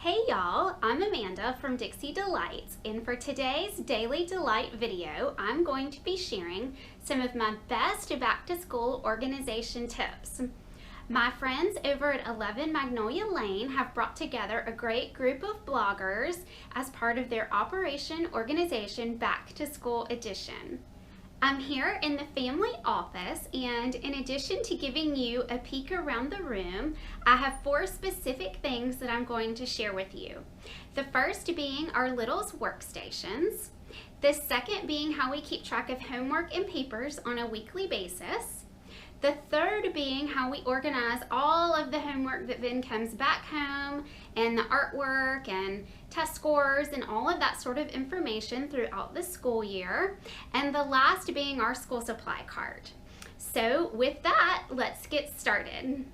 Hey y'all, I'm Amanda from Dixie Delights, and for today's Daily Delight video, I'm going to be sharing some of my best back to school organization tips. My friends over at 11 Magnolia Lane have brought together a great group of bloggers as part of their Operation Organization Back to School edition. I'm here in the family office, and in addition to giving you a peek around the room, I have 4 specific things that I'm going to share with you. The first being our littles' workstations. The second being how we keep track of homework and papers on a weekly basis. The third being how we organize all of the homework that then comes back home, and the artwork and test scores and all of that sort of information throughout the school year. And the last being our school supply cart. So with that, let's get started.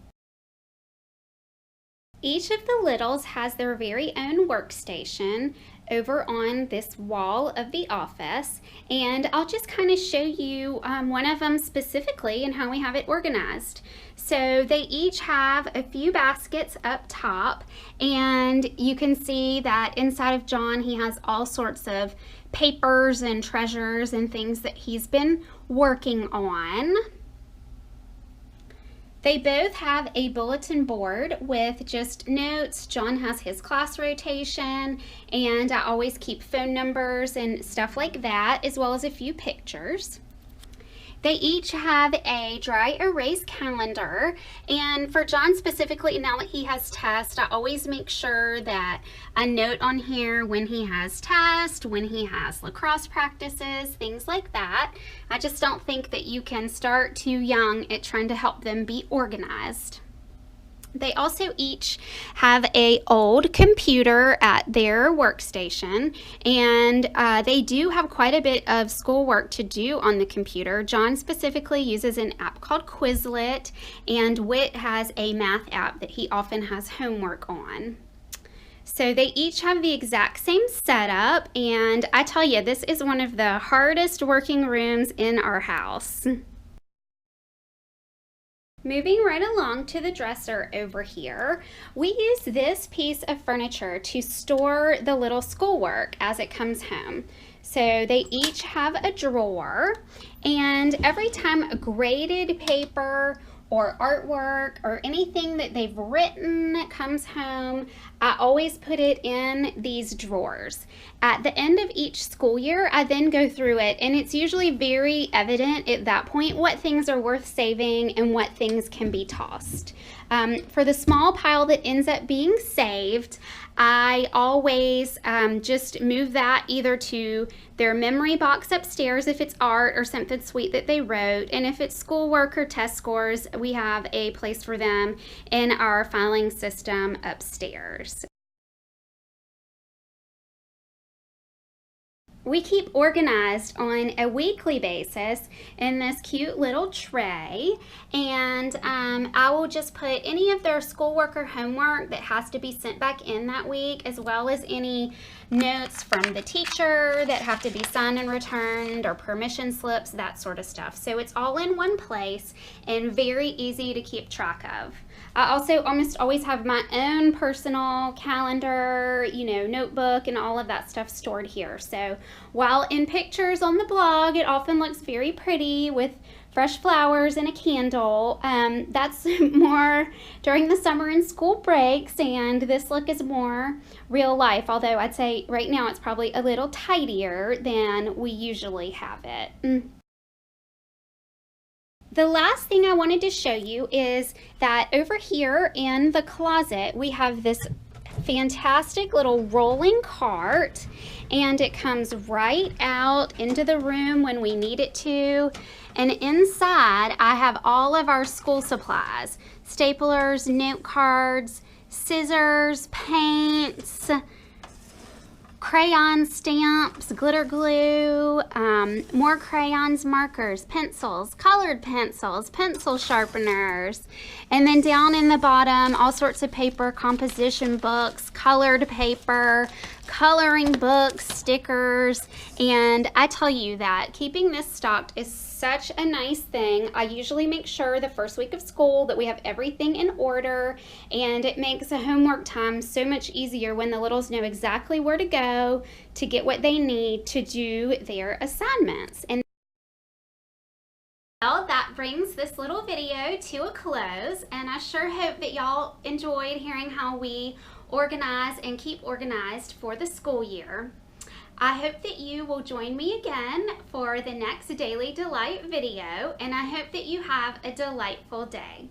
Each of the littles has their very own workstation over on this wall of the office, and I'll just kind of show you one of them specifically and how we have it organized. So they each have a few baskets up top, and you can see that inside of John he has all sorts of papers and treasures and things that he's been working on. They both have a bulletin board with just notes. John has his class rotation, and I always keep phone numbers and stuff like that, as well as a few pictures. They each have a dry erase calendar, and for John specifically, now that he has tests, I always make sure that I note on here when he has tests, when he has lacrosse practices, things like that. I just don't think that you can start too young at trying to help them be organized. They also each have an old computer at their workstation, and they do have quite a bit of schoolwork to do on the computer. John specifically uses an app called Quizlet, and Whit has a math app that he often has homework on. So they each have the exact same setup, and I tell you, this is one of the hardest working rooms in our house. Moving right along to the dresser over here, we use this piece of furniture to store the little schoolwork as it comes home. So they each have a drawer, and every time a graded paper or artwork or anything that they've written comes home, I always put it in these drawers. At the end of each school year, I then go through it, and it's usually very evident at that point what things are worth saving and what things can be tossed. For the small pile that ends up being saved, I always just move that either to their memory box upstairs if it's art or something sweet that they wrote, and if it's schoolwork or test scores, we have a place for them in our filing system upstairs. We keep organized on a weekly basis in this cute little tray, and I will just put any of their schoolwork or homework that has to be sent back in that week, as well as any notes from the teacher that have to be signed and returned, or permission slips, that sort of stuff. So it's all in one place and very easy to keep track of. I also almost always have my own personal calendar, notebook and all of that stuff stored here. So while in pictures on the blog, it often looks very pretty with fresh flowers and a candle. That's more during the summer and school breaks, and this look is more real life, although I'd say right now it's probably a little tidier than we usually have it. The last thing I wanted to show you is that over here in the closet, we have this fantastic little rolling cart, and it comes right out into the room when we need it to. And inside, I have all of our school supplies: staplers, note cards, scissors, paints, crayon stamps, glitter glue, more crayons, markers, pencils, colored pencils, pencil sharpeners, and then down in the bottom, all sorts of paper, composition books, colored paper, coloring books, stickers, and I tell you that keeping this stocked is such a nice thing. I usually make sure the first week of school that we have everything in order, and it makes the homework time so much easier when the littles know exactly where to go to get what they need to do their assignments. And well, that brings this little video to a close, and I sure hope that y'all enjoyed hearing how we organize and keep organized for the school year. I hope that you will join me again for the next Daily Delight video, and I hope that you have a delightful day.